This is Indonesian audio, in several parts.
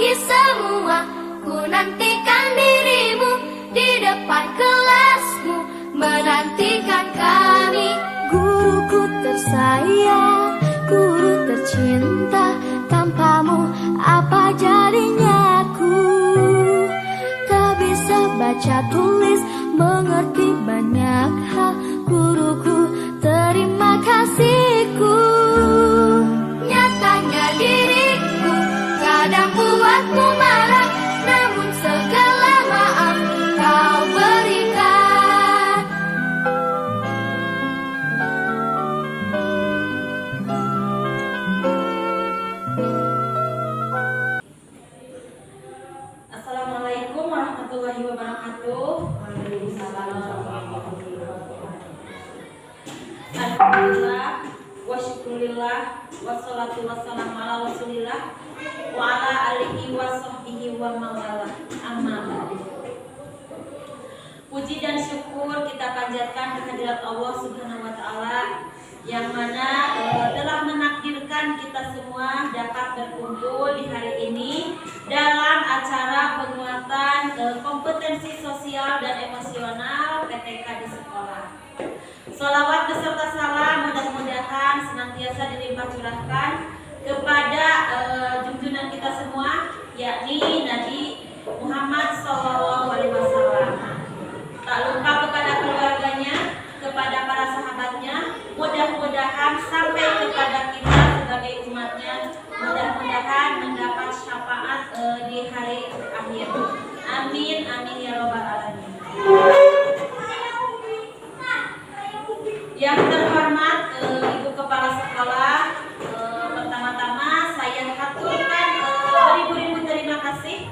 pagi semua, ku nantikan dirimu di depan kelasmu, menantikan kami. Guruku tersayang, guru tercinta, tanpamu apa jadinya aku? Tak bisa baca tulis, mengerti banyak hal. Guruku, terima kasihku. Nyatanya diriku kadang buatmu marah, namun segala maaf kau berikan. Assalamualaikum warahmatullahi wabarakatuh. Waalaikumsalam warahmatullahi wabarakatuh. Alhamdulillah wa syukurillah wassalatu wassalamu ala rasulillah wa ala alihi wa sahbihi wa mawala. Amma ba'du. Puji dan syukur kita panjatkan kehadirat Allah Subhanahu wa taala yang mana telah menakdirkan kita semua dapat berkumpul di hari ini dalam acara penguatan kompetensi sosial dan emosional PTK di sekolah. Sholawat beserta salam mudah-mudahan senantiasa dilimpah curahkan kepada junjungan kita semua, yakni Nabi Muhammad SAW. Tak lupa kepada keluarganya, kepada para sahabatnya, mudah-mudahan sampai kepada kita sebagai umatnya, mudah-mudahan mendapat syafaat di hari akhir. Amin, amin ya robbal alamin. Yang terhormat Ibu Kepala Sekolah, pertama-tama saya haturkan beribu-ribu terima kasih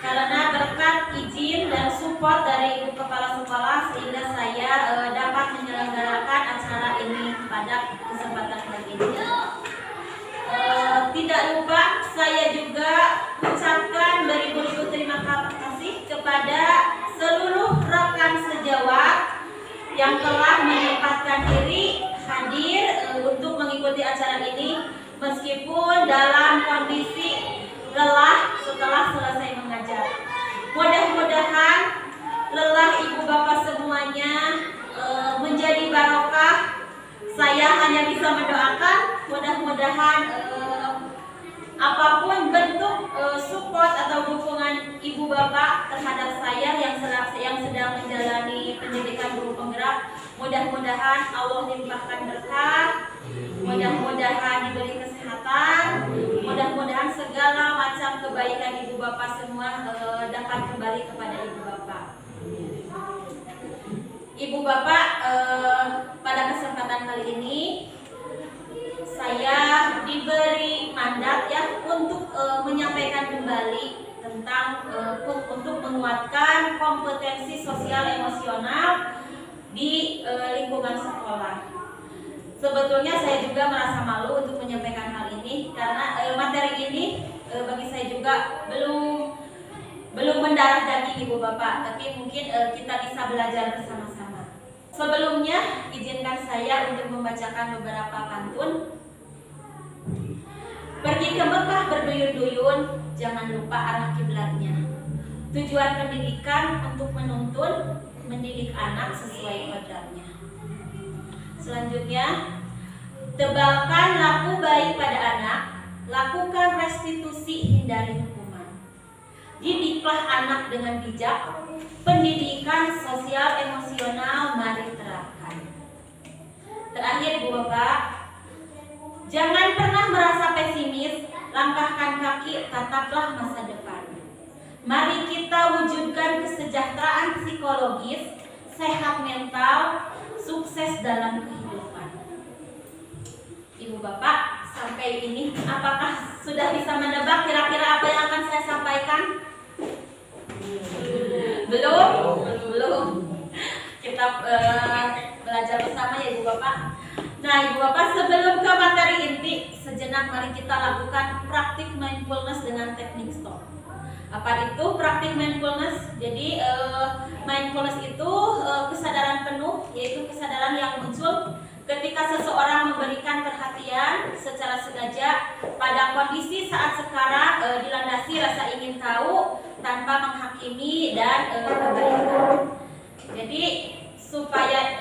karena berkat izin dan support dari Ibu Kepala Sekolah sehingga saya dapat menyelenggarakan acara ini pada kesempatan kali ini. Tidak lupa saya juga ucapkan beribu-ribu terima kasih kepada seluruh rekan sejawat yang telah menyempatkan diri hadir untuk mengikuti acara ini meskipun dalam kondisi lelah setelah selesai mengajar. Mudah-mudahan lelah ibu bapak semuanya menjadi barokah. Saya hanya bisa mendoakan mudah-mudahan apapun bentuk support atau dukungan ibu bapak terhadap saya yang sedang menjalani pendidikan guru penggerak, mudah-mudahan Allah limpahkan berkah, mudah-mudahan diberi kesehatan, mudah-mudahan segala macam kebaikan ibu bapak semua dapat kembali kepada ibu bapak. Ibu bapak, pada kesempatan kali ini saya diberi mandat ya untuk menyampaikan kembali tentang untuk menguatkan kompetensi sosial emosional di lingkungan sekolah. Sebetulnya saya juga merasa malu untuk menyampaikan hal ini karena materi ini bagi saya juga belum mendarah daging ibu bapak, tapi mungkin kita bisa belajar bersama-sama. Sebelumnya izinkan saya untuk membacakan beberapa pantun. Pergi ke Mekah berduyun-duyun, jangan lupa arah kiblatnya. Tujuan pendidikan untuk menuntun, mendidik anak sesuai kodratnya. Selanjutnya, tebalkan laku baik pada anak, lakukan restitusi, hindari hukuman. Didiklah anak dengan bijak, pendidikan sosial emosional mari terapkan. Terakhir ibu bapak, jangan pernah merasa pesimis, langkahkan kaki, tataplah masa depan. Mari kita wujudkan kesejahteraan psikologis, sehat mental, sukses dalam kehidupan. Ibu bapak, sampai ini apakah sudah bisa menebak kira-kira apa yang akan saya sampaikan? Belum. Kita belajar bersama ya ibu bapak. Nah ibu bapak, sebelum ke materi inti, sejenak mari kita lakukan praktik mindfulness dengan teknik stop. Apa itu praktik mindfulness? Jadi mindfulness itu kesadaran penuh, yaitu kesadaran yang muncul Ketika seseorang memberikan perhatian secara sengaja pada kondisi saat sekarang dilandasi rasa ingin tahu tanpa menghakimi dan memberikan. Jadi supaya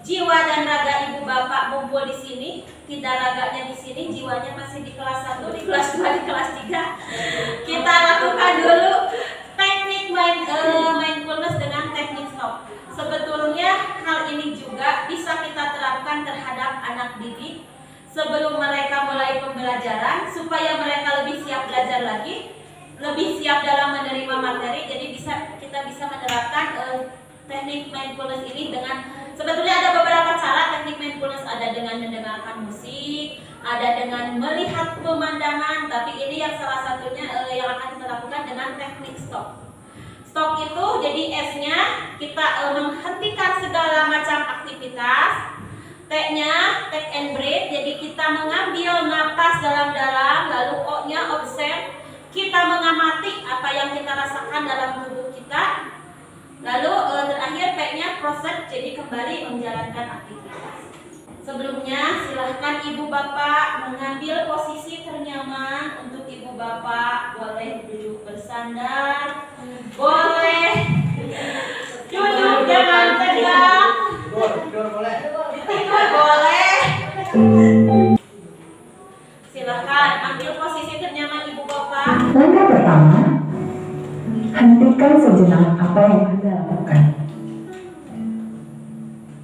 jiwa dan raga ibu bapak ngumpul di sini, tidak raganya di sini, jiwanya masih di kelas 1, di kelas 2, di kelas 3. Kita lakukan dulu teknik mindfulness dengan teknik stop. Sebetulnya hal ini juga bisa kita terapkan terhadap anak didik sebelum mereka mulai pembelajaran, supaya mereka lebih siap belajar lagi, lebih siap dalam menerima materi. Jadi kita bisa menerapkan teknik mindfulness ini dengan, sebetulnya ada beberapa cara teknik mindfulness, ada dengan mendengarkan musik, ada dengan melihat pemandangan, tapi ini yang salah satunya yang akan kita lakukan dengan teknik stop. Stop itu jadi S-nya kita menghentikan segala macam aktivitas. T-nya take and breathe, jadi kita mengambil napas dalam-dalam, lalu O-nya observe, kita mengamati apa yang kita rasakan dalam tubuh kita. Lalu terakhir P-nya proses, jadi kembali menjalankan aktivitas. Sebelumnya silahkan ibu bapak mengambil posisi ternyaman. Untuk ibu bapak boleh duduk bersandar, boleh duduk jangan tegak, tidur boleh. Silahkan ambil posisi ternyaman ibu bapak. Langkah pertama, hentikan sejenak apa yang Anda lakukan.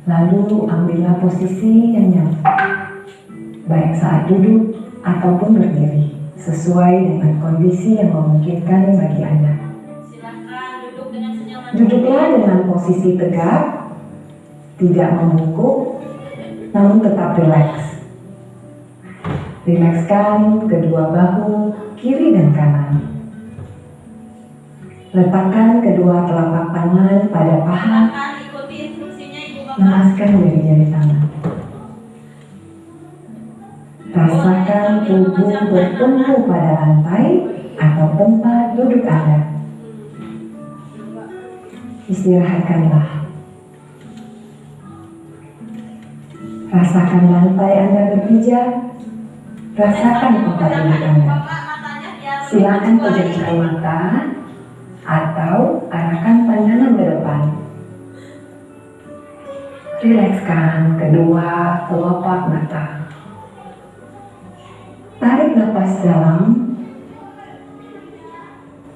Lalu ambillah posisi yang nyaman, baik saat duduk ataupun berdiri, sesuai dengan kondisi yang memungkinkan bagi Anda. Silahkan duduk dengan senyaman. Duduklah dengan posisi tegak, tidak membungkuk, namun tetap rileks. Rilekskan kedua bahu kiri dan kanan. Letakkan kedua telapak tangan pada paha. Silahkan ikuti instruksinya ibu bapak. Lepaskan jari-jari tangan. Rasakan tubuh bertumpu pada lantai atau tempat duduk Anda. Istirahatkanlah. Rasakan lantai Anda berpijak. Rasakan tempat duduk Anda. Silakan pejamkan mata atau arahkan pandangan ke depan. Rilekskan kedua kelopak mata. Tarik napas dalam.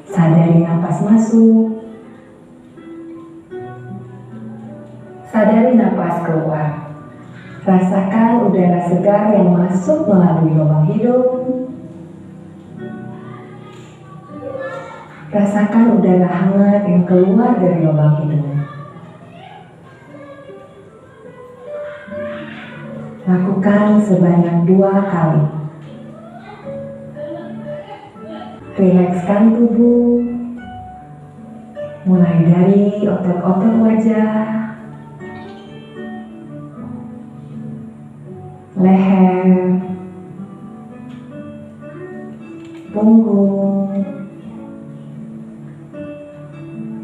Sadari napas masuk. Sadari napas keluar. Rasakan udara segar yang masuk melalui lubang hidung. Rasakan udara hangat yang keluar dari lubang hidung. Lakukan sebanyak 2 kali. Rilekskan tubuh, mulai dari otot-otot wajah, leher, punggung,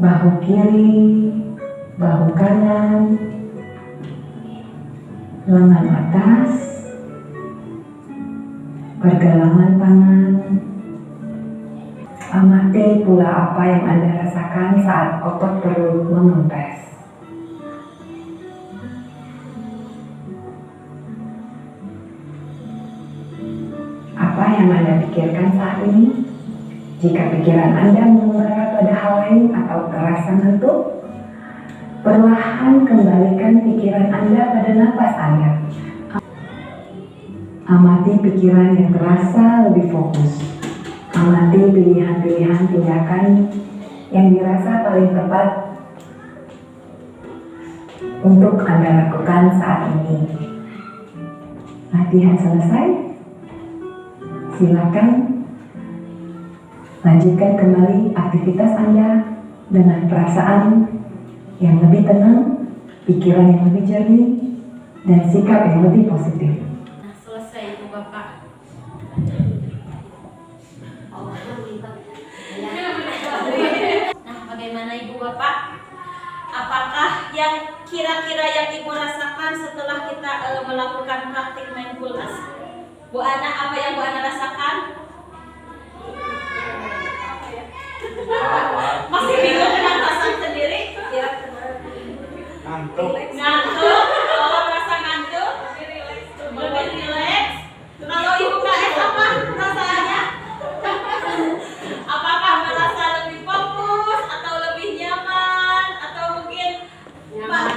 bahu kiri, bahu kanan, lengan atas, pergelangan tangan. Amati pula apa yang Anda rasakan saat otot perut mengempes. Apa yang Anda pikirkan saat ini? Jika pikiran Anda mengembara pada hal lain atau terasa ngantuk, perlahan kembalikan pikiran Anda pada napas Anda. Amati pikiran yang terasa lebih fokus. Amati pilihan-pilihan tindakan yang dirasa paling tepat untuk Anda lakukan saat ini. Latihan selesai. Silakan lanjutkan kembali aktivitas Anda dengan perasaan yang lebih tenang, pikiran yang lebih jernih, dan sikap yang lebih positif. Nah, selesai ibu bapak. Nah, bagaimana ibu bapak? Apakah yang kira-kira yang Ibu rasakan setelah kita melakukan praktik mindfulness? Bu Ana, apa yang Bu Ana rasakan? Masih bingung dengan perasaan sendiri? Ya. Ngantuk. Ngantuk, rasa ngantuk, lebih rileks. Kalau Ibu KS apa perasaannya? Apakah merasa lebih fokus atau lebih nyaman atau mungkin nyaman?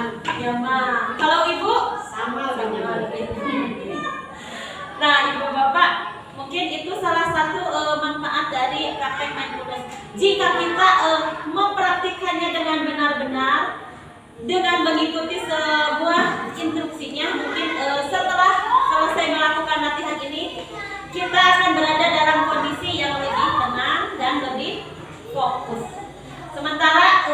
Kalau Ibu sama lebih. Nah, Ibu Bapak, mungkin itu salah satu manfaat dari praktek mindfulness. Jika kita mempraktikkannya dengan benar-benar, dengan mengikuti sebuah instruksinya, mungkin setelah selesai melakukan latihan ini, kita akan berada dalam kondisi yang lebih tenang dan lebih fokus. Sementara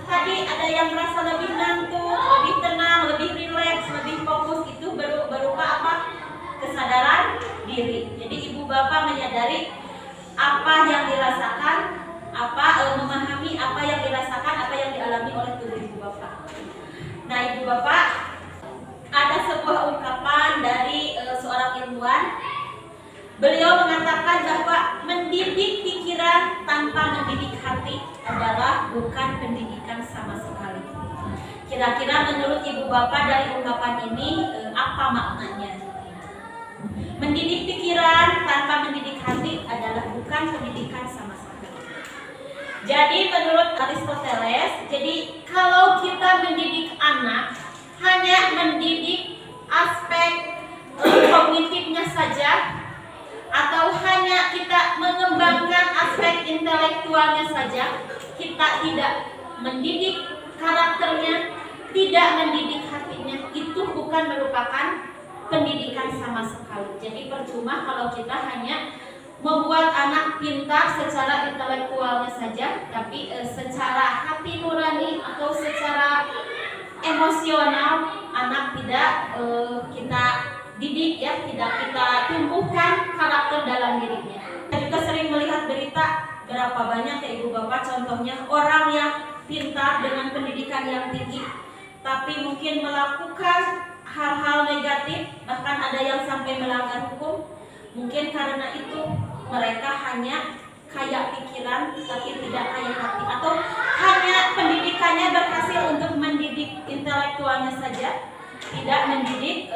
tadi ada yang merasa lebih ngantuk, lebih tenang, lebih rileks, lebih fokus, itu berupa apa? Kesadaran diri. Jadi Ibu Bapak menyadari apa yang dirasakan, memahami apa yang dirasakan, apa yang dialami oleh tubuh Ibu Bapak. Nah, Ibu Bapak, ada sebuah ungkapan dari seorang ilmuwan. Beliau mengatakan bahwa mendidik pikiran tanpa mendidik hati adalah bukan pendidikan sama sekali. Kira-kira menurut Ibu Bapak dari ungkapan ini apa maknanya? Mendidik pikiran tanpa mendidik hati adalah bukan pendidikan sama sekali. Jadi menurut Aristoteles, jadi kalau kita mendidik anak hanya mendidik aspek kognitifnya saja, atau hanya kita mengembangkan aspek intelektualnya saja, kita tidak mendidik karakternya, tidak mendidik hatinya, itu bukan merupakan pendidikan sama sekali. Jadi percuma kalau kita hanya membuat anak pintar secara intelektualnya saja, tapi secara hati nurani atau secara emosional anak tidak kita didik, ya, tidak kita tumbuhkan karakter dalam dirinya. Kita juga sering melihat berita berapa banyak ya Ibu Bapak, contohnya orang yang pintar dengan pendidikan yang tinggi, tapi mungkin melakukan hal-hal negatif, bahkan ada yang sampai melanggar hukum. Mungkin karena itu mereka hanya kaya pikiran tapi tidak kaya hati, atau hanya pendidikannya berhasil untuk mendidik intelektualnya saja, tidak mendidik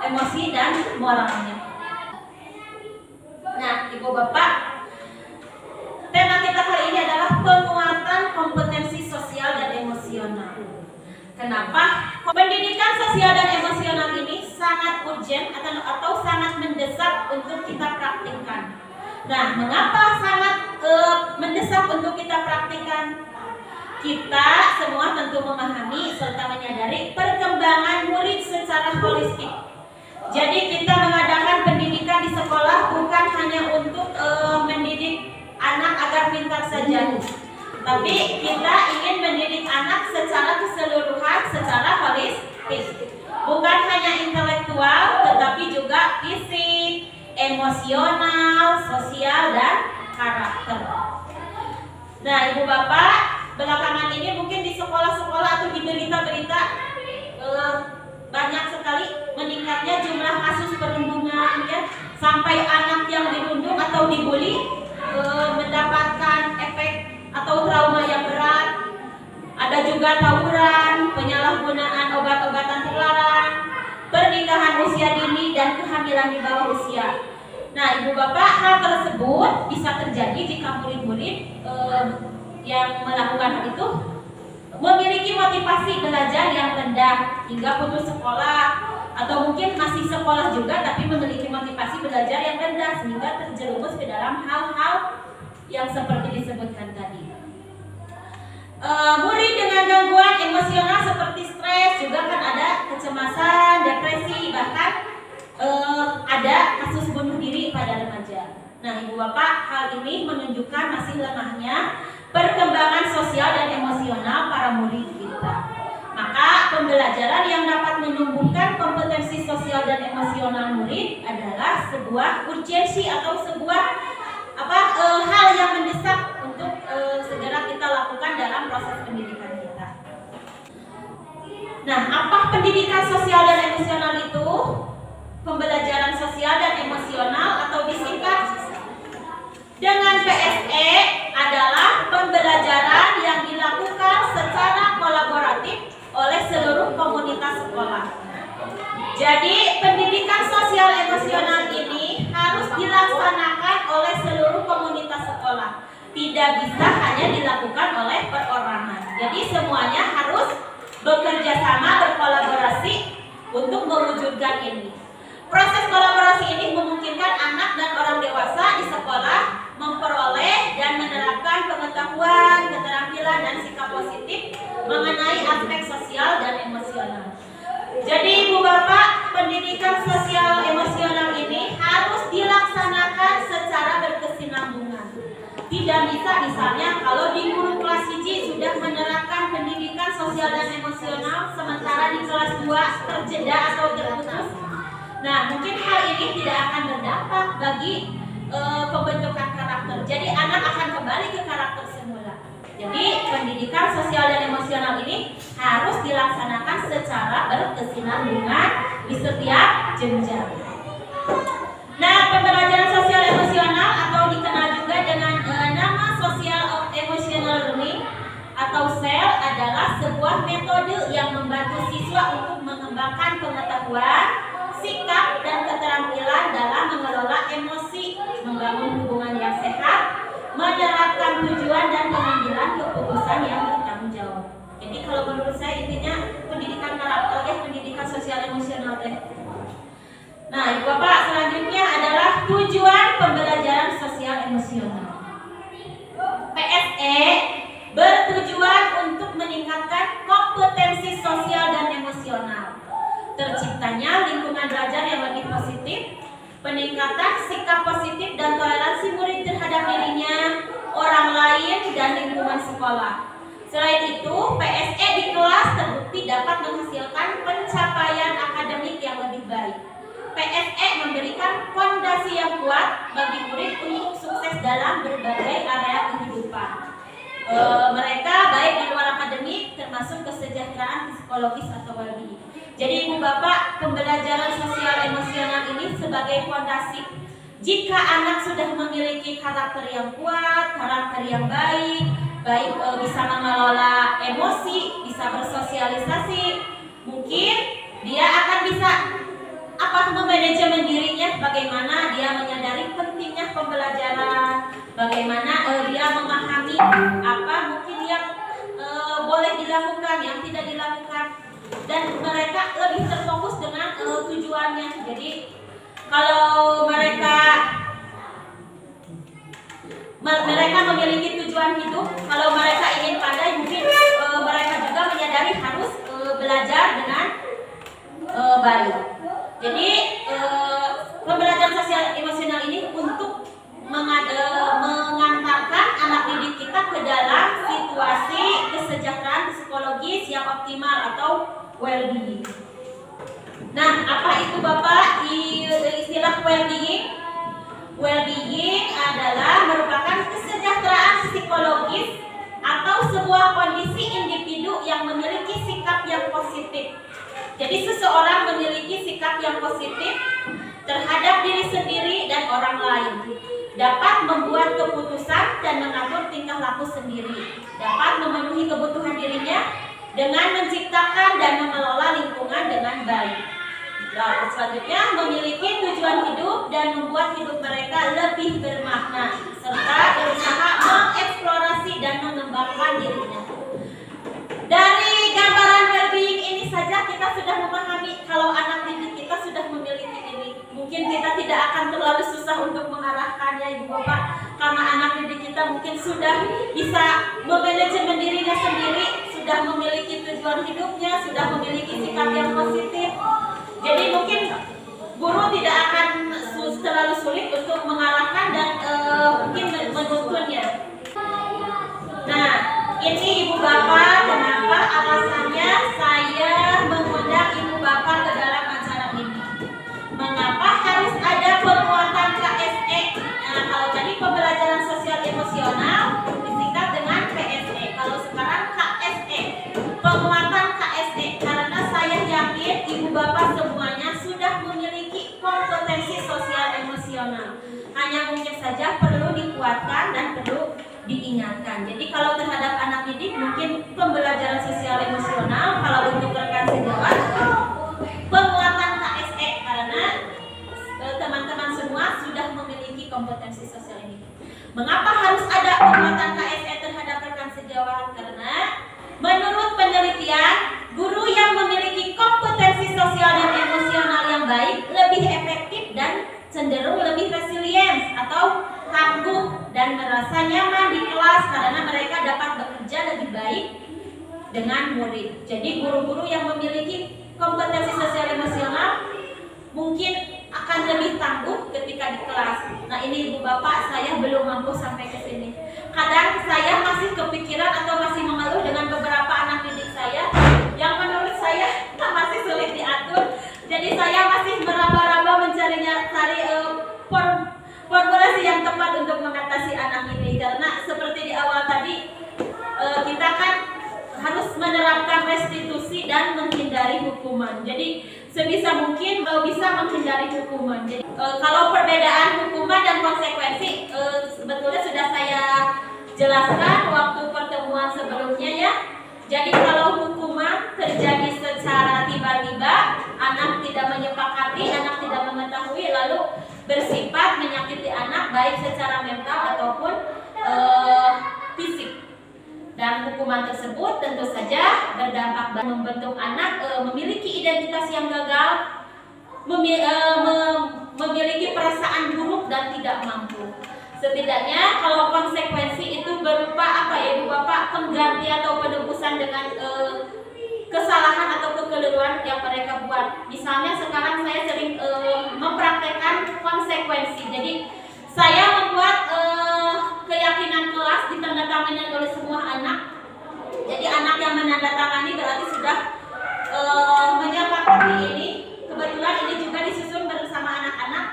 emosi dan moralnya. Nah, Ibu Bapak, tema kita kali ini adalah penguatan kompetensi sosial dan emosional. Kenapa? Pendidikan sosial dan emosional ini sangat urgent atau sangat mendesak untuk kita praktikkan. Nah, mengapa sangat mendesak untuk kita praktikkan? Kita semua tentu memahami serta menyadari perkembangan murid secara holistik. Jadi kita mengadakan pendidikan di sekolah bukan hanya untuk mendidik anak agar pintar saja, tapi kita ingin mendidik anak secara keseluruhan, secara holistik. Bukan hanya intelektual, tetapi juga fisik, emosional, sosial, dan karakter. Nah, Ibu Bapak, belakangan ini mungkin di sekolah-sekolah atau di berita-berita banyak sekali meningkatnya jumlah kasus perundungan, ya, sampai anak yang dirundung atau dibully mendapatkan efek atau trauma yang berat. Ada juga tawuran, penyalahgunaan obat-obatan terlarang, pernikahan usia dini, dan kehamilan di bawah usia. Nah, Ibu Bapak, hal tersebut bisa terjadi jika murid-murid yang melakukan hal itu memiliki motivasi belajar yang rendah hingga putus sekolah, atau mungkin masih sekolah juga tapi memiliki motivasi belajar yang rendah sehingga terjerumus ke dalam hal-hal yang seperti disebutkan tadi. Murid dengan gangguan emosional seperti stres, juga kan ada kecemasan, depresi, bahkan ada kasus bunuh diri pada remaja. Nah, Ibu Bapak, hal ini menunjukkan masih lemahnya perkembangan sosial dan emosional para murid kita. Maka pembelajaran yang dapat menumbuhkan kompetensi sosial dan emosional murid adalah sebuah urgensi atau sebuah hal yang mendesak untuk segera kita lakukan dalam proses pendidikan kita. Nah, apa pendidikan sosial dan emosional itu? Pembelajaran sosial dan emosional atau disingkat dengan PSE adalah pembelajaran yang dilakukan secara kolaboratif oleh seluruh komunitas sekolah. Jadi, pendidikan sosial emosional ini harus dilaksanakan oleh seluruh komunitas sekolah. Tidak bisa hanya dilakukan oleh perorangan. Jadi, semuanya harus bekerja sama, berkolaborasi untuk mewujudkan ini. Proses kolaborasi ini memungkinkan anak dan orang dewasa di sekolah memperoleh dan menerapkan pengetahuan, keterampilan, dan sikap positif mengenai aspek sosial dan emosional. Jadi Ibu Bapak, pendidikan sosial emosional ini harus dilaksanakan secara berkesinambungan. Tidak bisa misalnya kalau di guru kelas 1 sudah menerapkan pendidikan sosial dan emosional sementara di kelas 2 terjeda atau terputus. Nah, mungkin hal ini tidak akan berdampak bagi pembentukan karakter. Jadi anak akan kembali ke karakter semula. Jadi pendidikan sosial dan emosional ini harus dilaksanakan secara berkesinambungan di setiap jenjang. Nah, pembelajaran sosial emosional atau dikenal juga dengan nama Social Emotional Learning atau SEL adalah sebuah metode yang membantu siswa untuk mengembangkan pengetahuan, sikap, dan keterampilan dalam mengelola emosi, membangun hubungan yang sehat, menerapkan tujuan, dan pengambilan keputusan yang bertanggung jawab. Jadi kalau menurut saya intinya pendidikan karakter ya, pendidikan sosial emosional deh. Nah, Ibu Bapak, selanjutnya adalah tujuan pembelajaran sosial emosional. PSE bertujuan untuk meningkatkan kompetensi sosial dan emosional, terciptanya lingkungan belajar yang lebih positif, peningkatan sikap positif dan toleransi murid terhadap dirinya, orang lain, dan lingkungan sekolah. Selain itu, PSE di kelas terbukti dapat menghasilkan pencapaian akademik yang lebih baik. PSE memberikan fondasi yang kuat bagi murid untuk sukses dalam berbagai area kehidupan. Mereka baik di luar akademik termasuk kesejahteraan psikologis atau well-being. Jadi Ibu Bapak, pembelajaran sosial emosional ini sebagai fondasi. Jika anak sudah memiliki karakter yang kuat, karakter yang baik, bisa mengelola emosi, bisa bersosialisasi, mungkin dia akan bisa memanajemen dirinya, bagaimana dia menyadari pentingnya pembelajaran, bagaimana dia memahami apa mungkin yang boleh dilakukan, yang tidak dilakukan, dan mereka lebih terfokus dengan tujuannya. Jadi kalau mereka memiliki tujuan hidup, kalau mereka ingin pandai, mungkin mereka juga menyadari harus belajar dengan baik. Jadi pembelajaran sosial emosional ini untuk mengantarkan anak didik kita ke dalam situasi kesejahteraan psikologis yang optimal atau well-being. Nah, apa itu Bapak istilah well-being? Well-being adalah merupakan kesejahteraan psikologis atau sebuah kondisi individu yang memiliki sikap yang positif. Jadi seseorang memiliki sikap yang positif terhadap diri sendiri dan orang lain, dapat membuat keputusan dan mengatur tingkah laku sendiri, dapat memenuhi kebutuhan dirinya dengan menciptakan dan mengelola lingkungan dengan baik. Lalu selanjutnya memiliki tujuan hidup dan membuat hidup mereka lebih bermakna, serta berusaha mengeksplorasi dan mengembangkan dirinya. Dari gambaran well-being ini saja kita sudah memahami kalau anak didik kita sudah memiliki ini. Mungkin kita tidak akan terlalu susah untuk mengarahkannya Ibu Bapak, karena anak didik kita mungkin sudah bisa memanajemen dirinya sendiri, sudah memiliki tujuan hidupnya, sudah memiliki sikap yang positif. Jadi mungkin guru tidak akan terlalu sulit untuk mengarahkan dan mungkin menuntunnya. Nah, ini Ibu Bapak, kenapa alasannya saya mengundang Ibu Bapak ke dalam acara ini. Mengapa harus ada penguatan KSE? Nah, kalau tadi pembelajaran sosial emosional disingkat dengan PSE. Kalau sekarang KSE, penguatan KSE, karena yang perlu diingatkan. Jadi kalau terhadap anak didik mungkin pembelajaran sosial emosional, kalau untuk rekan sejawat penguatan KSE, karena teman-teman semua sudah memiliki kompetensi sosial ini. Mengapa harus ada penguatan KSE terhadap rekan sejawat? Karena menurut penelitian, guru yang memiliki kompetensi sosial dan emosional yang baik lebih efektif dan cenderung lebih resilient atau tangguh dan merasa nyaman di kelas karena mereka dapat bekerja lebih baik dengan murid. Jadi guru-guru yang memiliki kompetensi sosial emosional mungkin akan lebih tangguh ketika di kelas. Nah ini ibu bapak, saya belum mampu sampai ke sini. Kadang saya masih kepikiran atau masih mengeluh dengan beberapa anak didik saya yang menurut saya masih sulit diatur. Jadi saya masih meraba-raba cari formulasi yang tepat untuk mengatasi anak ini. Karena seperti di awal tadi, kita kan harus menerapkan restitusi dan menghindari hukuman. Jadi sebisa mungkin kalau bisa menghindari hukuman. Jadi kalau perbedaan hukuman dan konsekuensi sebetulnya sudah saya jelaskan waktu pertemuan sebelumnya ya. Jadi kalau hukuman terjadi secara tiba-tiba, anak tidak menyepakati, anak tidak mengetahui, lalu bersifat menyakiti anak baik secara mental ataupun fisik. Dan hukuman tersebut tentu saja berdampak membentuk anak memiliki identitas yang gagal, memiliki perasaan buruk dan tidak mampu. Setidaknya kalau konsekuensi itu berupa apa ya Ibu Bapak, pengganti atau penebusan dengan kesalahan atau kekeliruan yang mereka buat. Misalnya sekarang saya sering mempraktekkan konsekuensi. Jadi saya membuat keyakinan kelas ditandatangani oleh semua anak. Jadi anak yang menandatangani berarti sudah menyepakati ini. Kebetulan ini juga disusun bersama anak-anak.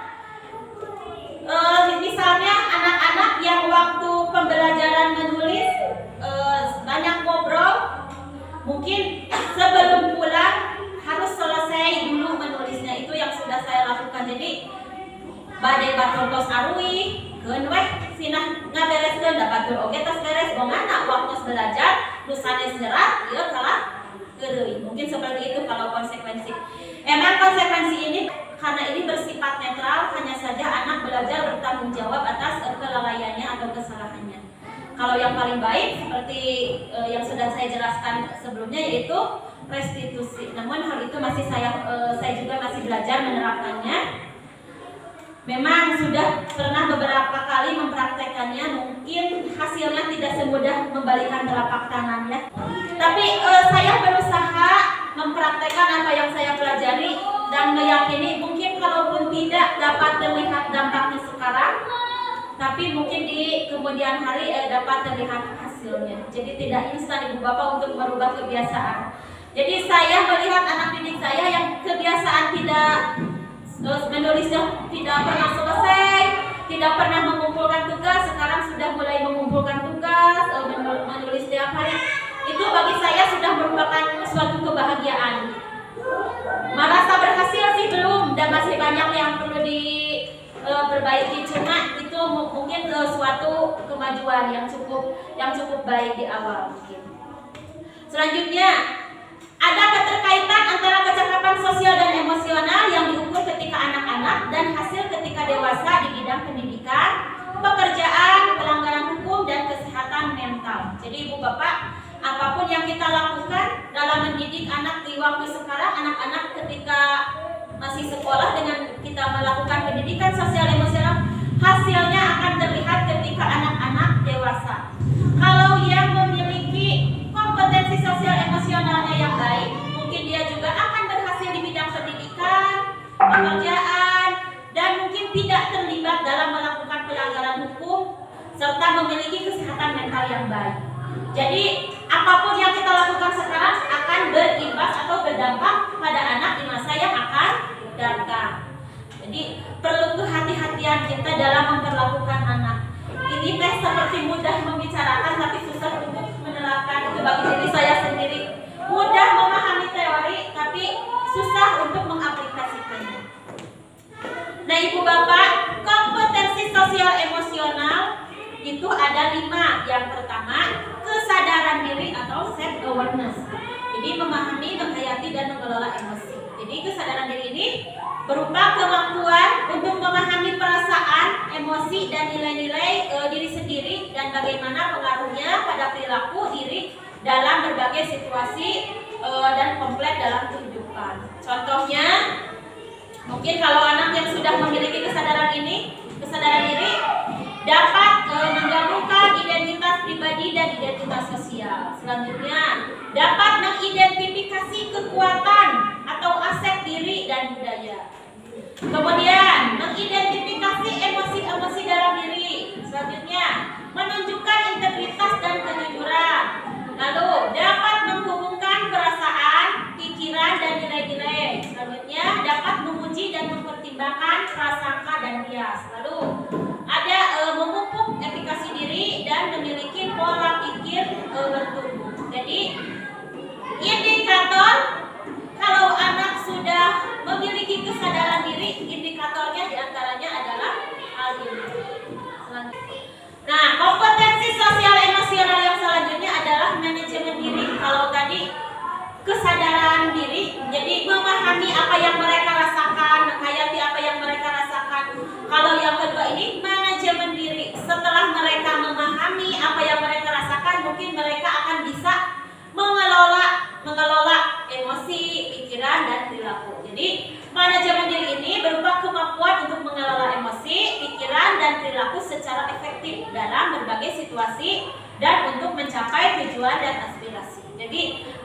Misalnya anak-anak yang waktu pembelajaran menulis banyak ngobrol, mungkin sebelum pulang harus selesai dulu menulisnya. Itu yang sudah saya lakukan. Jadi badai batontos arui keun weh sinah ngabereskeun da batur oge tos beres bongana waktu belajar nu sanes nyerat ieu kalah geureuy. Mungkin seperti itu kalau konsekuensi. Emang konsekuensi ini karena ini bersifat netral, hanya saja anak belajar bertanggung jawab atas kelalaiannya atau kesalahannya. Kalau yang paling baik seperti yang sudah saya jelaskan sebelumnya yaitu restitusi. Namun hal itu masih saya juga masih belajar menerapkannya. Memang sudah pernah beberapa kali mempraktekannya, mungkin hasilnya tidak semudah membalikan telapak tangan ya. Tapi saya berusaha mempraktekkan apa yang saya pelajari dan meyakini mungkin kalaupun tidak dapat terlihat dampaknya sekarang, tapi mungkin di kemudian hari dapat terlihat hasilnya. Jadi tidak instan Ibu Bapak untuk merubah kebiasaan. Jadi saya melihat anak didik saya yang kebiasaan tidak menulisnya tidak pernah selesai, tidak pernah mengumpulkan tugas, sekarang sudah mulai mengumpulkan tugas, menulis setiap hari. Itu bagi saya sudah merupakan suatu kebahagiaan. Merasa berhasil sih belum, dan masih banyak yang perlu diperbaiki. Cuma itu mungkin suatu kemajuan yang cukup baik di awal. Selanjutnya, ada keterkaitan antara kecakapan sosial dan emosional yang diukur ketika anak-anak dan hasil ketika dewasa di bidang pendidikan, pekerjaan, pelanggaran hukum, dan kesehatan mental. Jadi Ibu Bapak, apapun yang kita lakukan dalam mendidik anak di waktu sekarang, anak-anak ketika masih sekolah dengan kita melakukan pendidikan sosial emosional, hasilnya akan terlihat ketika anak-anak dewasa. Kalau yang memiliki kompetensi sosial emosionalnya yang baik, mungkin dia juga akan berhasil di bidang pendidikan, pekerjaan, dan mungkin tidak terlibat dalam melakukan pelanggaran hukum, serta memiliki kesehatan mental yang baik. Jadi apapun yang kita lakukan sekarang akan berimbas atau berdampak pada anak di masa yang akan datang. Jadi perlu kehati-hatian kita dalam memperlakukan anak. Ini teh seperti mudah membicarakan tapi susah untuk menerapkan. Itu bagi diri saya sendiri. Mudah memahami teori tapi susah untuk mengaplikasikannya. Nah Ibu Bapak, kompetensi sosial emosional itu ada kesadaran diri ini berupa kemampuan untuk memahami perasaan, emosi, dan nilai-nilai diri sendiri dan bagaimana pengaruhnya pada perilaku diri dalam berbagai situasi dan kompleks dalam kehidupan. Contohnya, mungkin kalau anak yang sudah memiliki kesadaran diri dapat menggabungkan identitas pribadi dan identitas sosial. Selanjutnya, dapat mengidentifikasi kekuatan atau aset diri dan budaya. Kemudian, mengidentifikasi emosi-emosi dalam diri. Selanjutnya, menunjukkan integritas dan kejujuran. Lalu, dapat menghubungkan perasaan, pikiran, dan nilai-nilai. Selanjutnya, dapat menguji dan mempertimbangkan prasangka dan bias. Lalu, ada memupuk efikasi diri dan memiliki pola pikir bertumbuh. Jadi, indikator kalau anak sudah memiliki kesadaran diri, indikatornya diantaranya adalah hal ini. Nah, kompetensi sosial emosional yang selanjutnya adalah manajemen diri. Kalau tadi kesadaran diri, jadi memahami apa yang mereka rasakan, menghayati apa yang mereka rasakan. Kalau yang kedua ini manajemen diri. Setelah mereka memahami apa yang mereka rasakan, mungkin mereka akan bisa mengelola emosi, pikiran, dan perilaku. Jadi manajemen diri ini berupa kemampuan untuk mengelola emosi, pikiran, dan perilaku secara efektif dalam berbagai situasi dan untuk mencapai tujuan dan aspirasi. Jadi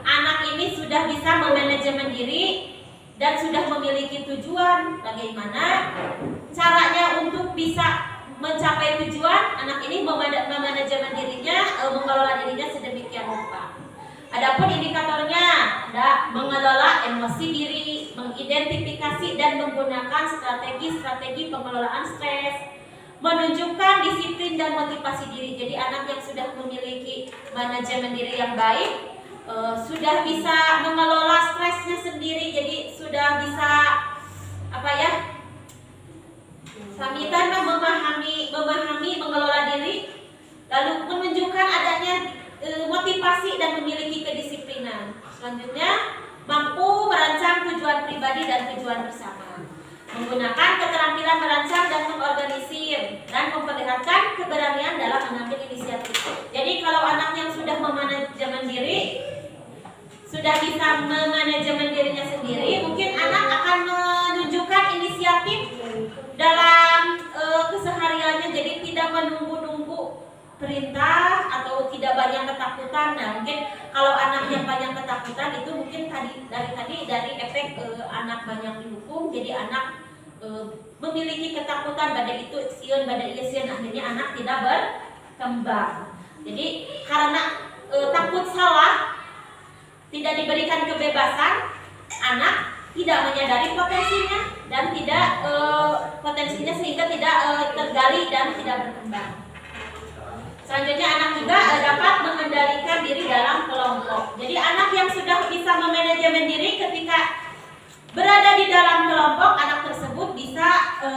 anak ini sudah bisa memanajemen diri dan sudah memiliki tujuan. Bagaimana caranya untuk bisa mencapai tujuan? Anak ini memanajemen dirinya, mengelola dirinya sedemikian rupa. Adapun indikatornya ada mengelola emosi diri, mengidentifikasi dan menggunakan strategi pengelolaan stres, menunjukkan disiplin dan motivasi diri. Jadi anak yang sudah memiliki manajemen diri yang baik sudah bisa mengelola stresnya sendiri. Jadi sudah bisa samitan memahami mengelola diri, lalu menunjukkan adanya motivasi dan memiliki kedisiplinan. Selanjutnya, mampu merancang tujuan pribadi dan tujuan bersama, menggunakan keterampilan merancang dan mengorganisir, dan memperlihatkan keberanian dalam mengambil inisiatif. Jadi kalau anak yang sudah memanajemen diri, sudah bisa memanajemen dirinya sendiri, mungkin anak akan menunjukkan inisiatif dalam kesehariannya. Jadi tidak menunggu-nunggu perintah atau tidak banyak ketakutan. Nah, mungkin kalau anak yang banyak ketakutan itu mungkin dari efek anak banyak dihukum, jadi anak memiliki ketakutan pada itu sieun akhirnya anak tidak berkembang. Jadi karena takut salah, tidak diberikan kebebasan, anak tidak menyadari potensinya dan tidak potensinya sehingga tidak tergali dan tidak berkembang. Selanjutnya, anak juga dapat mengendalikan diri dalam kelompok. Jadi anak yang sudah bisa memanajemen diri ketika berada di dalam kelompok, anak tersebut bisa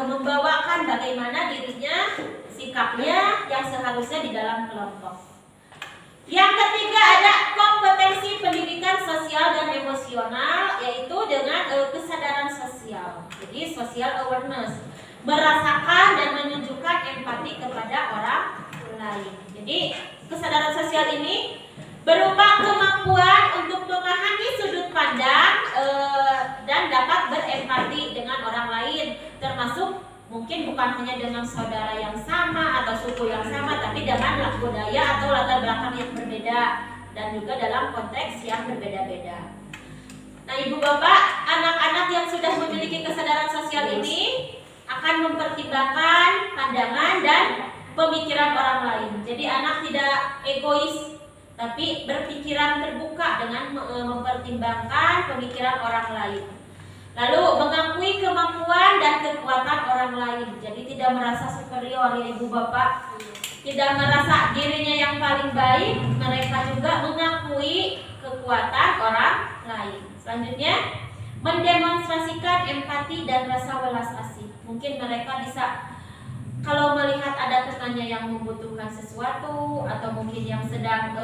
membawakan bagaimana dirinya, sikapnya yang seharusnya di dalam kelompok. Yang ketiga ada kompetensi pendidikan sosial dan emosional, yaitu dengan kesadaran sosial. Jadi social awareness, merasakan dan menunjukkan empati kepada orang lain. Jadi kesadaran sosial ini berupa kemampuan untuk memahami sudut pandang dan dapat berempati dengan orang lain, termasuk mungkin bukan hanya dengan saudara yang sama atau suku yang sama, tapi dengan budaya atau latar belakang yang berbeda dan juga dalam konteks yang berbeda-beda. Nah, ibu bapak, anak-anak yang sudah memiliki kesadaran sosial ini akan mempertimbangkan pandangan dan pemikiran orang lain. Jadi anak tidak egois, tapi berpikiran terbuka dengan mempertimbangkan pemikiran orang lain. Lalu mengakui kemampuan dan kekuatan orang lain. Jadi tidak merasa superior ya ibu bapak, tidak merasa dirinya yang paling baik. Mereka juga mengakui kekuatan orang lain. Selanjutnya, mendemonstrasikan empati dan rasa welas asih. Mungkin mereka bisa, kalau melihat ada temannya yang membutuhkan sesuatu atau mungkin yang sedang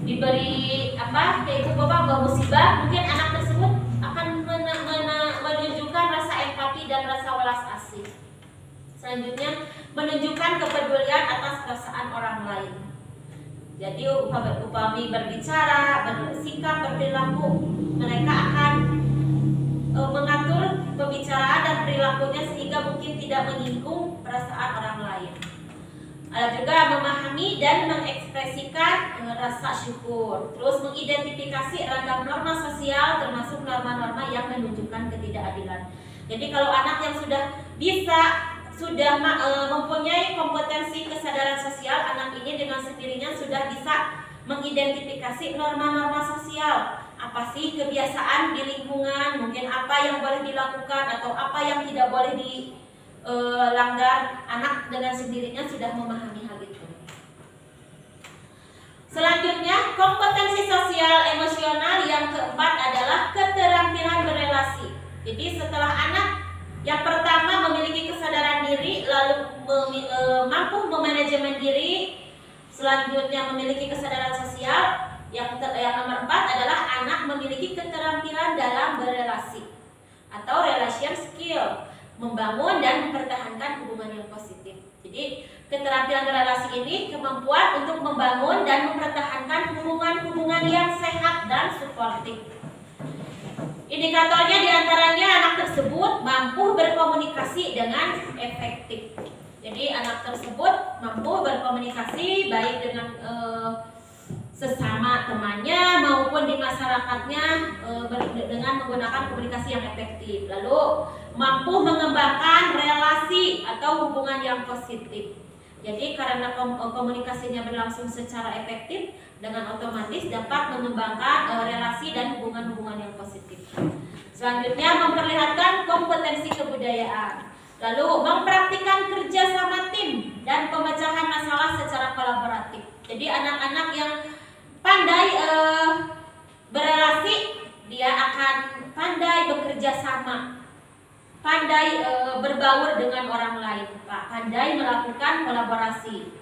diberi ibu bapak musibah, mungkin anak tersebut akan Selanjutnya, menunjukkan kepedulian atas perasaan orang lain. Jadi upami berbicara, bersikap, berperilaku, mereka akan mengatur pembicaraan dan perilakunya sehingga mungkin tidak menyinggung perasaan orang lain. Ada juga memahami dan mengekspresikan rasa syukur. Terus mengidentifikasi ragam norma sosial termasuk norma-norma yang menunjukkan ketidakadilan. Jadi kalau anak yang sudah mempunyai kompetensi kesadaran sosial, anak ini dengan sendirinya sudah bisa mengidentifikasi norma-norma sosial. Apa sih kebiasaan di lingkungan, mungkin apa yang boleh dilakukan atau apa yang tidak boleh dilanggar. Anak dengan sendirinya sudah memahami hal itu. Selanjutnya, kompetensi sosial emosional yang keempat adalah keterampilan berelasi. Jadi setelah anak yang pertama memiliki kesadaran diri, lalu mampu memanajemen diri, selanjutnya memiliki kesadaran sosial, yang nomor 4 adalah anak memiliki keterampilan dalam berelasi atau relation skill, membangun dan mempertahankan hubungan yang positif. Jadi keterampilan berelasi ini kemampuan untuk membangun dan mempertahankan hubungan-hubungan yang sehat dan suportif. Indikatornya diantaranya anak tersebut mampu berkomunikasi dengan efektif. Jadi anak tersebut mampu berkomunikasi baik dengan sesama temannya maupun di masyarakatnya dengan menggunakan komunikasi yang efektif. Lalu mampu mengembangkan relasi atau hubungan yang positif. Jadi karena komunikasinya berlangsung secara efektif, dengan otomatis dapat mengembangkan relasi dan hubungan-hubungan yang positif. Selanjutnya memperlihatkan kompetensi kebudayaan. Lalu mempraktikkan kerja sama tim dan pemecahan masalah secara kolaboratif. Jadi anak-anak yang pandai berelasi, dia akan pandai bekerja sama, pandai berbaur dengan orang lain, pandai melakukan kolaborasi.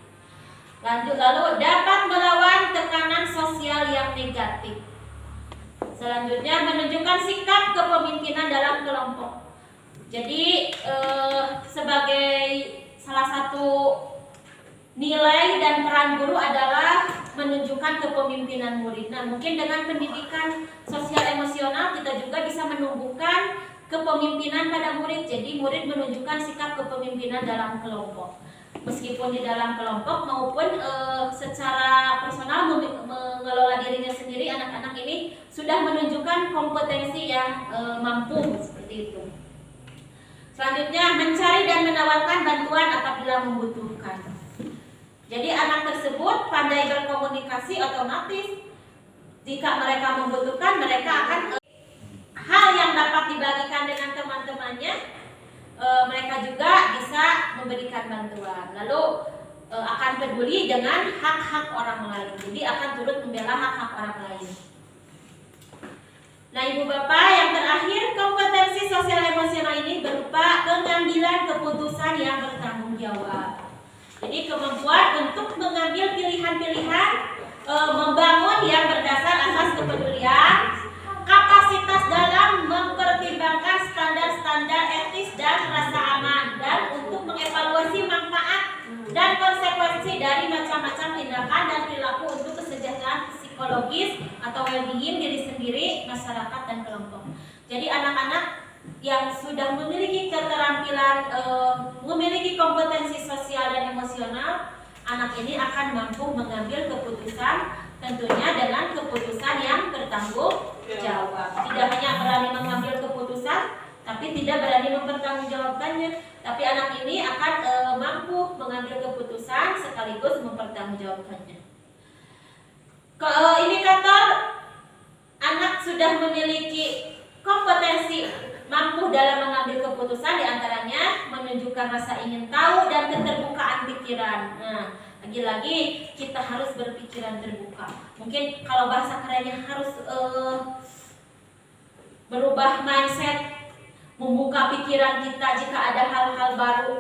Lalu dapat melawan tekanan sosial yang negatif. Selanjutnya menunjukkan sikap kepemimpinan dalam kelompok. Jadi sebagai salah satu nilai dan peran guru adalah menunjukkan kepemimpinan murid. Nah, mungkin dengan pendidikan sosial emosional kita juga bisa menumbuhkan kepemimpinan pada murid. Jadi murid menunjukkan sikap kepemimpinan dalam kelompok. Meskipun di dalam kelompok maupun secara personal mengelola dirinya sendiri, anak-anak ini sudah menunjukkan kompetensi yang mampu seperti itu. Selanjutnya mencari dan menawarkan bantuan apabila membutuhkan. Jadi anak tersebut pandai berkomunikasi, otomatis jika mereka membutuhkan, mereka akan hal yang dapat dibagikan dengan teman-temannya, mereka juga bisa memberikan bantuan. Lalu akan peduli dengan hak-hak orang lain. Jadi akan turut membela hak-hak orang lain. Nah, Ibu Bapak, yang terakhir, kompetensi sosial emosional ini berupa pengambilan keputusan yang bertanggung jawab. Jadi kemampuan untuk mengambil pilihan-pilihan, membangun yang berdasar asas kepedulian, kapasitas dalam mempertimbangkan standar-standar etis dan rasa aman, dan untuk mengevaluasi manfaat dan konsekuensi dari macam-macam tindakan dan perilaku untuk kesejahteraan psikologis atau well-being diri sendiri, masyarakat, dan kelompok. Jadi anak-anak yang sudah memiliki keterampilan, memiliki kompetensi sosial dan emosional, anak ini akan mampu mengambil keputusan, tentunya dengan keputusan yang bertanggung jawab. Tidak hanya berani mengambil keputusan, tapi tidak berani mempertanggungjawabkannya. Tapi anak ini akan mampu mengambil keputusan sekaligus mempertanggungjawabkannya. Indikator anak sudah memiliki kompetensi mampu dalam mengambil keputusan, diantaranya menunjukkan rasa ingin tahu dan keterbukaan pikiran. Nah, lagi-lagi kita harus berpikiran terbuka. Mungkin kalau bahasa kerennya harus berubah mindset, membuka pikiran kita jika ada hal-hal baru.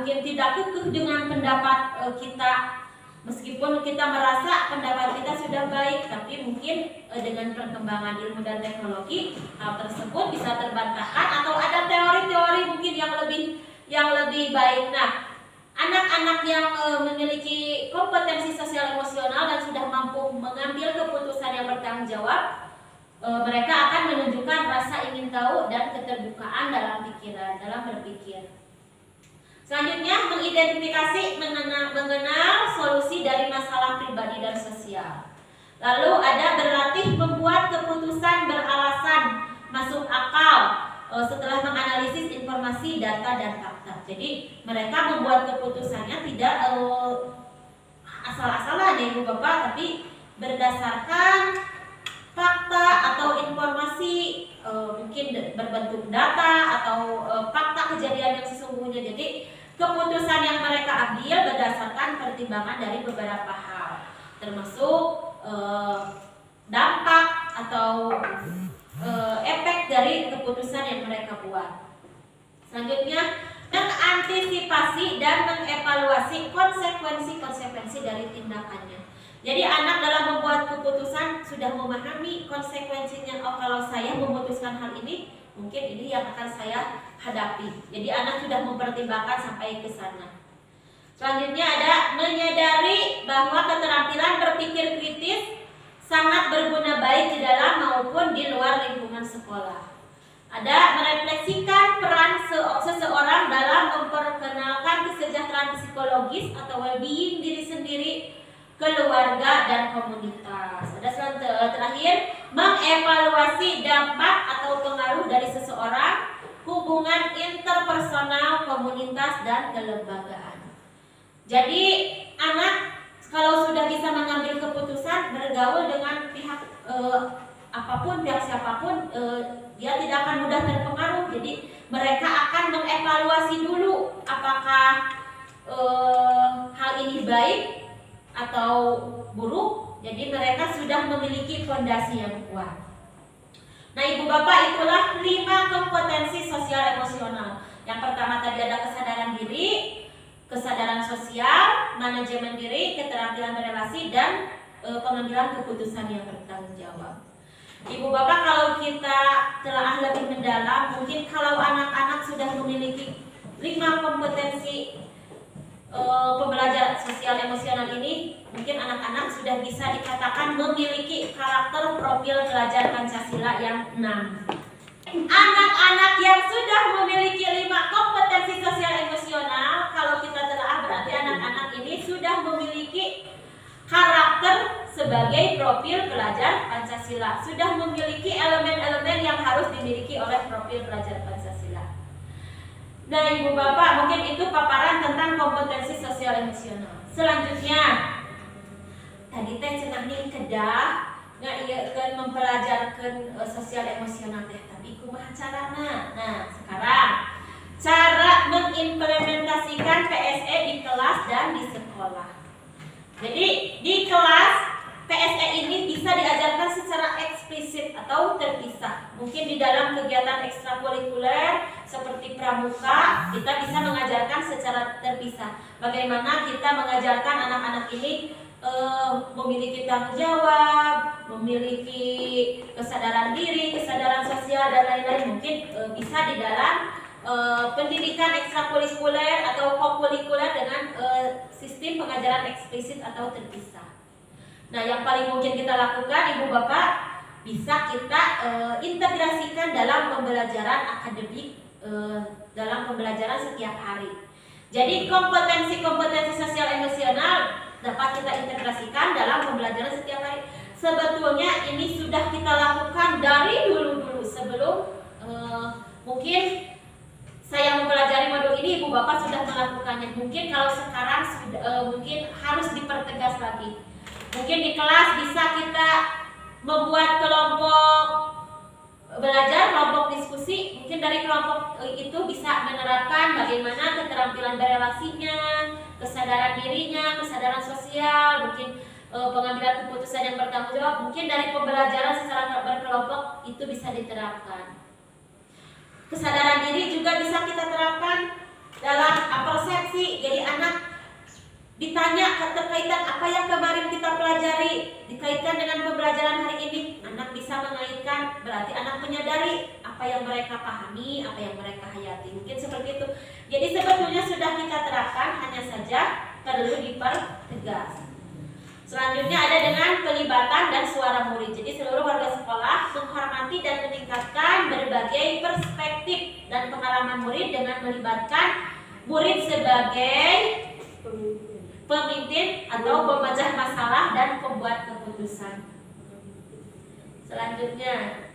Mungkin tidak kekeh dengan pendapat kita. Meskipun kita merasa pendapat kita sudah baik, tapi mungkin dengan perkembangan ilmu dan teknologi, hal tersebut bisa terbantahkan, atau ada teori-teori mungkin yang lebih baik. Nah, anak-anak yang memiliki kompetensi sosial emosional dan sudah mampu mengambil keputusan yang bertanggung jawab, mereka akan menunjukkan rasa ingin tahu dan keterbukaan dalam pikiran, dalam berpikir. Selanjutnya, mengidentifikasi, mengenal solusi dari masalah pribadi dan sosial. Lalu ada berlatih membuat keputusan beralasan, masuk akal, setelah menganalisis informasi, data, dan fakta. Jadi mereka membuat keputusannya tidak asal-asalan ya Ibu Bapak, tapi berdasarkan fakta atau informasi, mungkin berbentuk data atau fakta kejadian yang sesungguhnya. Jadi keputusan yang mereka ambil berdasarkan pertimbangan dari beberapa hal, termasuk dampak atau efek dari keputusan yang mereka buat. Selanjutnya, mengantisipasi dan mengevaluasi konsekuensi dari tindakannya. Jadi anak dalam membuat keputusan sudah memahami konsekuensinya. Oh, kalau saya memutuskan hal ini, mungkin ini yang akan saya hadapi. Jadi anak sudah mempertimbangkan sampai ke sana. Selanjutnya ada menyadari bahwa keterampilan berpikir kritis sangat berguna baik di dalam maupun di luar lingkungan sekolah. Ada merefleksikan peran seseorang dalam memperkenalkan kesejahteraan psikologis atau well-being diri sendiri, keluarga, dan komunitas. Ada terakhir, mengevaluasi dampak atau pengaruh dari seseorang, hubungan interpersonal, komunitas, dan kelembagaan. Jadi anak kalau sudah bisa mengambil keputusan, bergaul dengan pihak apapun, pihak siapapun, dia tidak akan mudah terpengaruh. Jadi mereka akan mengevaluasi dulu apakah hal ini baik atau buruk. Jadi mereka sudah memiliki fondasi yang kuat. Nah Ibu Bapak, itulah 5 kompetensi sosial emosional. Yang pertama tadi ada kesadaran diri, kesadaran sosial, manajemen diri, keterampilan berelasi, dan pengambilan keputusan yang bertanggung jawab. Ibu Bapak, kalau kita telah lebih mendalam, mungkin kalau anak-anak sudah memiliki 5 kompetensi pembelajaran sosial emosional ini, mungkin anak-anak sudah bisa dikatakan memiliki karakter profil pelajar Pancasila yang 6. Anak-anak yang sudah memiliki 5 kompetensi sosial emosional, kalau kita telah berarti anak-anak ini sudah memiliki karakter sebagai profil pelajar Pancasila, sudah memiliki elemen-elemen yang harus dimiliki oleh profil pelajar Pancasila. Nah Ibu Bapak, mungkin itu paparan tentang kompetensi sosial emosional. Selanjutnya, tadi teh cenah nih kedah nggak mempelajarkan sosial emosional teh, tapi kumaha carana. Nah sekarang cara mengimplementasikan PSE di kelas dan di sekolah. Jadi di kelas PSE ini bisa diajarkan secara eksplisit atau terpisah. Mungkin di dalam kegiatan ekstrakurikuler seperti pramuka, kita bisa mengajarkan secara terpisah. Bagaimana kita mengajarkan anak-anak ini memiliki tanggung jawab, memiliki kesadaran diri, kesadaran sosial, dan lain-lain. Mungkin bisa di dalam pendidikan ekstrakurikuler atau kokurikuler dengan sistem pengajaran eksplisit atau terpisah. Nah, yang paling mungkin kita lakukan, Ibu Bapak, bisa kita integrasikan dalam pembelajaran akademik, dalam pembelajaran setiap hari. Jadi kompetensi-kompetensi sosial emosional dapat kita integrasikan dalam pembelajaran setiap hari. Sebetulnya ini sudah kita lakukan dari dulu-dulu sebelum mungkin saya mempelajari modul ini, Ibu Bapak sudah melakukannya. Mungkin kalau sekarang mungkin harus dipertegas lagi. Mungkin di kelas bisa kita membuat kelompok belajar, kelompok diskusi. Mungkin dari kelompok itu bisa menerapkan bagaimana keterampilan berelasinya, kesadaran dirinya, kesadaran sosial, mungkin pengambilan keputusan yang bertanggung jawab. Mungkin dari pembelajaran secara berkelompok itu bisa diterapkan. Kesadaran diri juga bisa kita terapkan dalam persepsi. Jadi anak ditanya keterkaitan apa yang kemarin kita pelajari dikaitkan dengan pembelajaran hari ini, anak bisa mengaitkan, berarti anak menyadari apa apa yang mereka pahami, apa yang mereka hayati. Mungkin seperti itu. Jadi sebetulnya sudah kita terapkan, hanya saja perlu dipertegas. Selanjutnya ada dengan pelibatan dan suara murid. Jadi seluruh warga sekolah menghormati dan meningkatkan berbagai perspektif dan pengalaman murid dengan melibatkan murid sebagai pemimpin atau pemecah masalah dan pembuat keputusan. Selanjutnya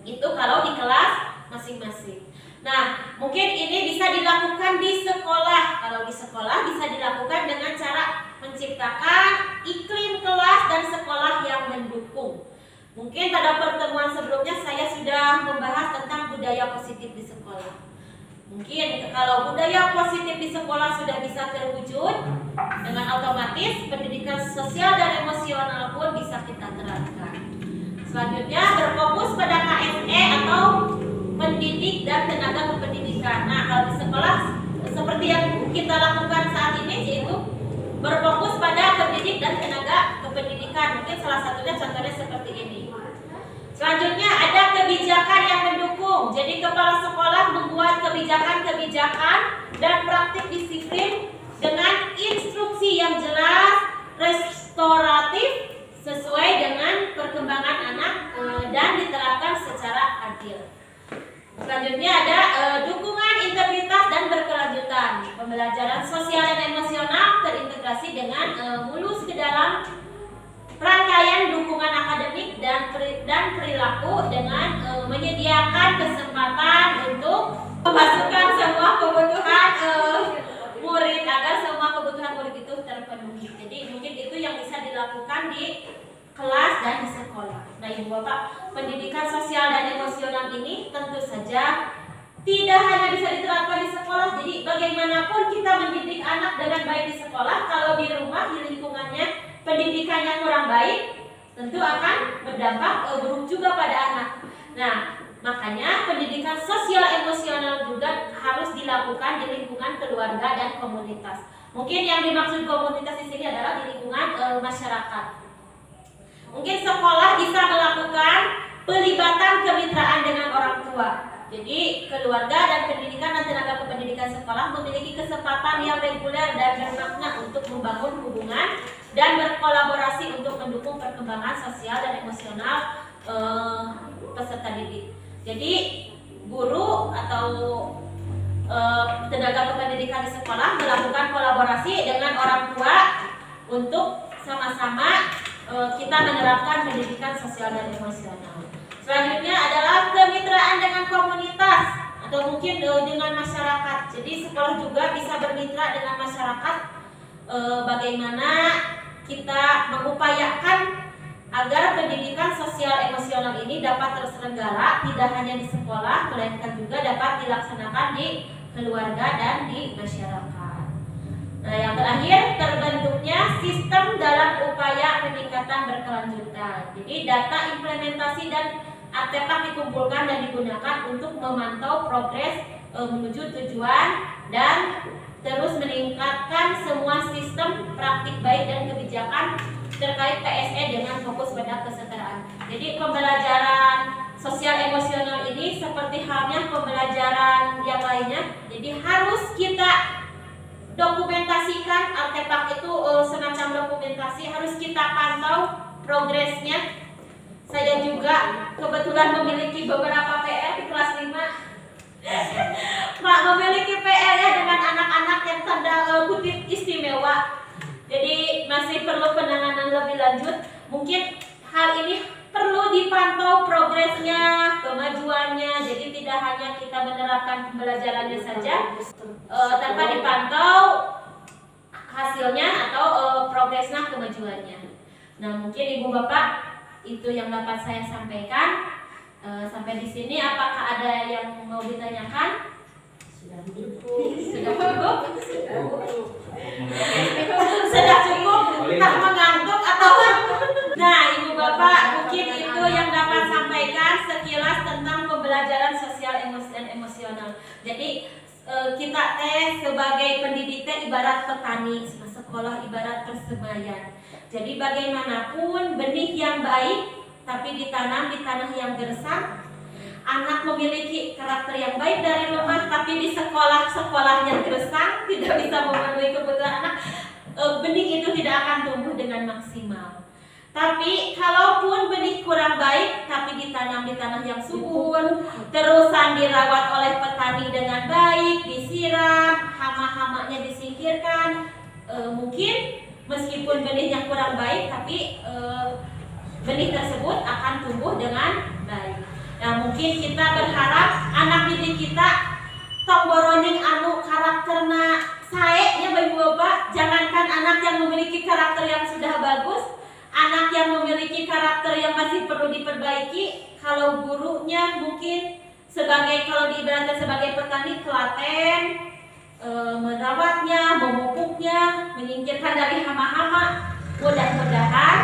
itu kalau di kelas masing-masing. Nah, mungkin ini bisa dilakukan di sekolah. Kalau di sekolah bisa dilakukan dengan cara menciptakan iklim kelas dan sekolah yang mendukung. Mungkin pada pertemuan sebelumnya saya sudah membahas tentang budaya positif di sekolah. Mungkin kalau budaya positif di sekolah sudah bisa terwujud, dengan otomatis pendidikan sosial dan emosional pun bisa kita terapkan. Selanjutnya berfokus pada KSE atau pendidik dan tenaga kependidikan. Nah, kalau di sekolah seperti yang kita lakukan saat ini, yaitu berfokus pada pendidik dan tenaga kependidikan. Mungkin salah satunya contohnya seperti ini. Selanjutnya ada kebijakan yang mendukung. Jadi kepala sekolah membuat kebijakan-kebijakan dan praktik disiplin dengan instruksi yang jelas, restoratif, sesuai dengan perkembangan anak dan diterapkan secara adil. Selanjutnya ada dukungan integritas dan berkelanjutan. Pembelajaran sosial dan emosional terintegrasi dengan mulus ke dalam rangkaian dukungan akademik dan perilaku dengan menyediakan kesempatan untuk memasukkan semua kebutuhan murid agar semua kebutuhan murid itu terpenuhi. Jadi mungkin itu yang bisa dilakukan di kelas dan di sekolah. Nah, Ibu Bapak, pendidikan sosial dan emosional ini tentu saja tidak hanya bisa diterapkan di sekolah. Jadi bagaimanapun kita mendidik anak dengan baik di sekolah, kalau di rumah, di lingkungannya pendidikannya kurang baik, tentu akan berdampak buruk juga pada anak. Nah, makanya pendidikan sosial emosional juga harus dilakukan di lingkungan keluarga dan komunitas. Mungkin yang dimaksud komunitas di sini adalah di lingkungan masyarakat. Mungkin sekolah bisa melakukan pelibatan kemitraan dengan orang tua. Jadi keluarga dan pendidikan dan tenaga kependidikan sekolah memiliki kesempatan yang reguler dan bermakna untuk membangun hubungan dan berkolaborasi untuk mendukung perkembangan sosial dan emosional peserta didik. Jadi guru atau tenaga kependidikan di sekolah melakukan kolaborasi dengan orang tua untuk sama-sama kita menerapkan pendidikan sosial dan emosional. Selanjutnya adalah kemitraan dengan komunitas atau mungkin dengan masyarakat. Jadi sekolah juga bisa bermitra dengan masyarakat, bagaimana kita mengupayakan agar pendidikan sosial emosional ini dapat terselenggara tidak hanya di sekolah, melainkan juga dapat dilaksanakan di keluarga dan di masyarakat. Nah, yang terakhir, terbentuknya sistem dalam upaya peningkatan berkelanjutan. Jadi data implementasi dan artefak dikumpulkan dan digunakan untuk memantau progres menuju tujuan dan terus meningkatkan semua sistem praktik baik dan kebijakan terkait PSE dengan fokus pada kesetaraan. Jadi pembelajaran sosial emosional ini seperti halnya pembelajaran yang lainnya. Jadi harus kita dokumentasikan, artefak itu semacam dokumentasi, harus kita pantau progresnya. Saya juga kebetulan memiliki beberapa PR di kelas 5. Memiliki PR ya dengan anak-anak yang tanda kutip istimewa. Jadi masih perlu penanganan lebih lanjut. Mungkin hal ini perlu dipantau progresnya, kemajuannya. Jadi tidak hanya kita menerapkan pembelajarannya saja tanpa dipantau hasilnya atau progresnya, kemajuannya. Nah, mungkin Ibu Bapak itu yang dapat saya sampaikan. Sampai di sini apakah ada yang mau ditanyakan? Sudah cukup. Sudah cukup. Tak mengantuk atau? Nah, Ibu Bapak, mungkin itu yang dapat sampaikan sekilas tentang pembelajaran sosial dan emosional. Jadi kita sebagai pendidik ibarat petani, sekolah ibarat persemayan. Jadi bagaimanapun benih yang baik tapi ditanam di tanah yang gersang anak memiliki karakter yang baik dari rumah, tapi di sekolahnya gersang, tidak bisa memenuhi kebutuhan anak, benih itu tidak akan tumbuh dengan maksimal. Tapi kalaupun benih kurang baik, tapi ditanam di tanah yang subur, terusan dirawat oleh petani dengan baik, disiram, hama-hamanya disingkirkan, mungkin meskipun benihnya kurang baik, tapi benih tersebut akan tumbuh dengan baik. Nah, mungkin kita berharap anak didik kita tong boroning anu karakterna sae nya Bapak Bapak, jangankan anak yang memiliki karakter yang sudah bagus, anak yang memiliki karakter yang masih perlu diperbaiki, kalau gurunya mungkin kalau diibaratkan sebagai petani telaten, merawatnya, memupuknya, menyingkirkan dari hama-hama, mudah-mudahan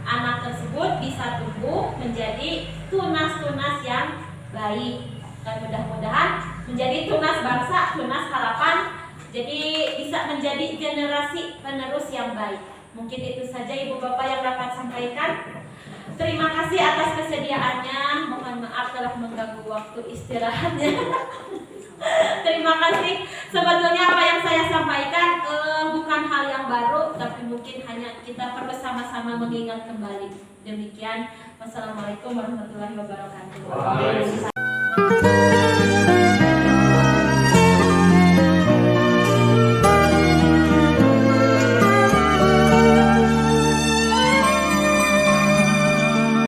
anak tersebut bisa tumbuh menjadi tunas-tunas yang baik, dan mudah-mudahan menjadi tunas bangsa, tunas harapan, jadi bisa menjadi generasi penerus yang baik. Mungkin itu saja Ibu Bapak yang dapat sampaikan. Terima kasih atas kesediaannya. Mohon maaf telah mengganggu waktu istirahatnya. Terima kasih. Sebetulnya apa yang saya sampaikan bukan hal yang baru, tapi mungkin hanya kita perlu sama-sama mengingat kembali. Demikian. Wassalamualaikum warahmatullahi wabarakatuh.